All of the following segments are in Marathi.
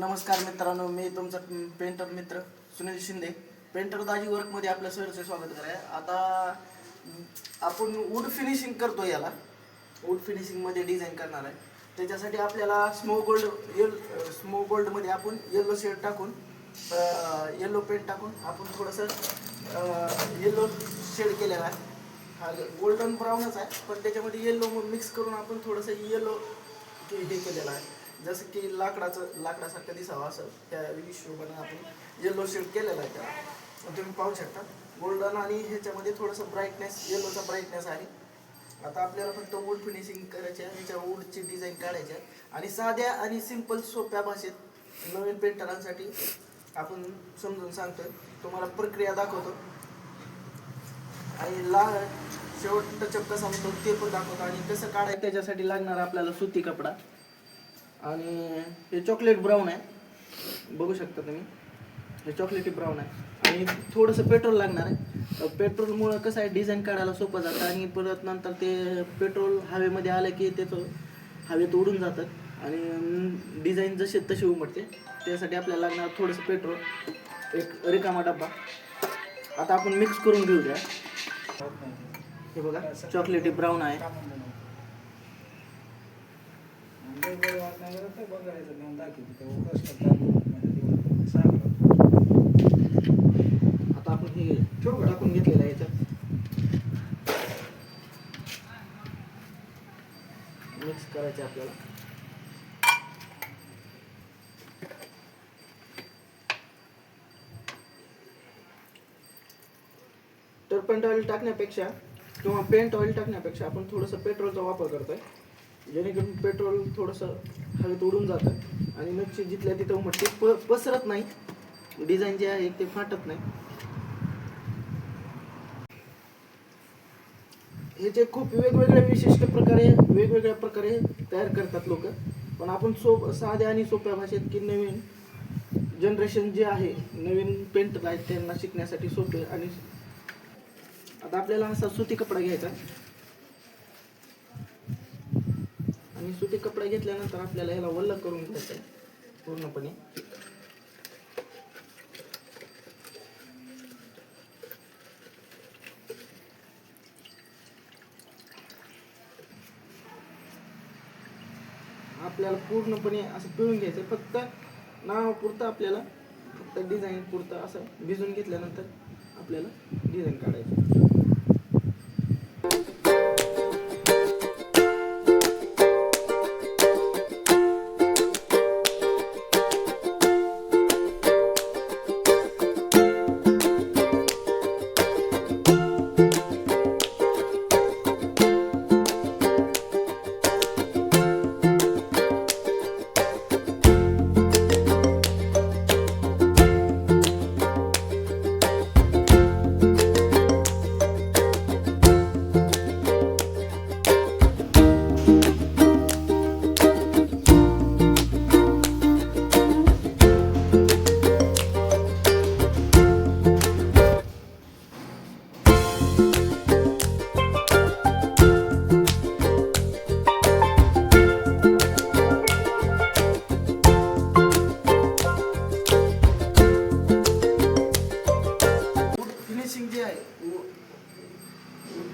नमस्कार मित्रांनो, मी तुमचा पेंटर मित्र सुनील शिंदे. पेंटर दाजी वर्कमध्ये आपल्या सरचे स्वागत आहे. आता आपण वूड फिनिशिंग करतो. याला वूड फिनिशिंगमध्ये डिझाईन करणार आहे. त्याच्यासाठी आपल्याला स्मोक गोल्डमध्ये आपण येलो शेड टाकून येलो पेंट टाकून आपण थोडंसं येलो शेड केलेला आहे. हा गोल्डन ब्राऊनच आहे, पण त्याच्यामध्ये येलो मिक्स करून आपण थोडंसं येलो हे केलेलं आहे. जसं की लाकडासारखं दिसावं असं त्या हिशोबाने आपण येलो शेड केलेला आहे. त्याला तुम्ही पाहू शकता गोल्डन आणि ह्याच्यामध्ये थोडंसं ब्राईटनेस, येलोचा ब्राईटनेस आहे. आता आपल्याला फक्त वूड फिनिशिंग करायची आहे. ह्याच्या वूडची डिझाईन काढायची आहे आणि साध्या आणि सिंपल सोप्या भाषेत नवीन पेंटरांसाठी आपण समजून सांगतोय. तुम्हाला प्रक्रिया दाखवतो आणि शेवट टचअप कसा होतो ते पण दाखवतो आणि कसं काढायचं. त्याच्यासाठी लागणार आपल्याला सुती कपडा आणि हे चॉकलेट ब्राऊन आहे, बघू शकता तुम्ही. हे चॉकलेटी ब्राऊन आहे आणि थोडंसं पेट्रोल लागणार आहे. पेट्रोलमुळं कसं आहे, डिझाईन काढायला सोपं जातं आणि परत नंतर ते पेट्रोल हवेमध्ये आलं की त्याचं हवेत उडून जातं आणि डिझाईन जसे तसे उमटते. त्यासाठी आपल्याला लागणार थोडंसं पेट्रोल, एक रिकामा डब्बा. आता आपण मिक्स करून घेऊ द्या. हे बघा चॉकलेटी ब्राऊन आहे. आता आपण हे टाकून घेतलेलं आहे. याच्यात मिक्स करायचे आपल्याला. टर्पंट ऑइल टाकण्यापेक्षा किंवा पेंट ऑइल टाकण्यापेक्षा आपण थोडंसं पेट्रोलचा वापर करतोय, जेणेकरून पेट्रोल थोडंसं हवेत उडून जातं आणि मच्छी जिथल्या तिथं उमटते, पसरत नाही. डिझाईन जे आहे ते फाटत नाही. ह्याचे खूप वेगवेगळ्या प्रकारे तयार करतात लोक, पण आपण साध्या आणि सोप्या भाषेत की नवीन जनरेशन जे आहे, नवीन पेंटर आहेत त्यांना शिकण्यासाठी सोपे. आणि आता आपल्याला असा सुती कपडा घ्यायचा आणि सुती कपडा घेतल्यानंतर आपल्याला याला वल्ल करून घ्यायचं आहे पूर्णपणे. आपल्याला पूर्णपणे असं पिळून घ्यायचं. फक्त नावापुरतं आपल्याला, फक्त डिझाईन पुरतं असं भिजून घेतल्यानंतर आपल्याला डिझाईन काढायचं.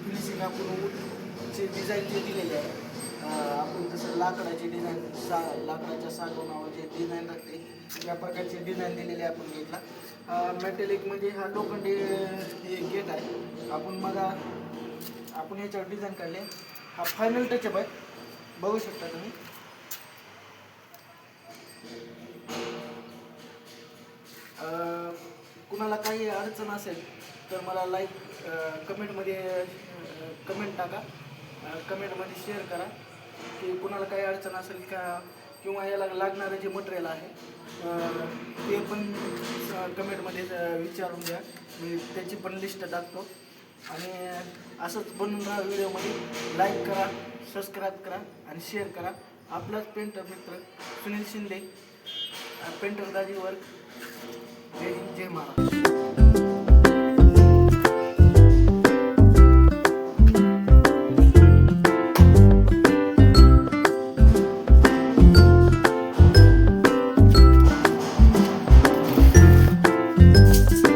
फिनिशिंग आपण वूडची डिझाईन जे दिलेली आहे, आपण जसं लाकडाची डिझाईन, लाकडाच्या सागवानावर जे डिझाईन लागते त्या प्रकारची डिझाईन दिलेली आहे आपण गेटला. मेटॅलिक म्हणजे हा लोखंडी गेट आहे. आपण ह्याच्यावर डिझाईन काढले. हा फायनल टचअप आहे, बघू शकता तुम्ही. कुणाला काही अडचण असेल तर मला कमेंटमध्ये कमेंट टाका, कमेंटमध्ये शेअर करा की कुणाला काही अडचण असेल का, किंवा याला लागणारं जे मटेरियल आहे ते पण कमेंटमध्ये विचारून द्या. मी त्याची पण लिस्ट टाकतो. आणि असंच बनवून राहा. व्हिडिओमध्ये लाईक करा, सबस्क्राईब करा आणि शेअर करा. आपलाच पेंटर मित्र सुनील शिंदे, पेंटर दाजी वर्क. जय हिंद, जय महाराष्ट्र. आहे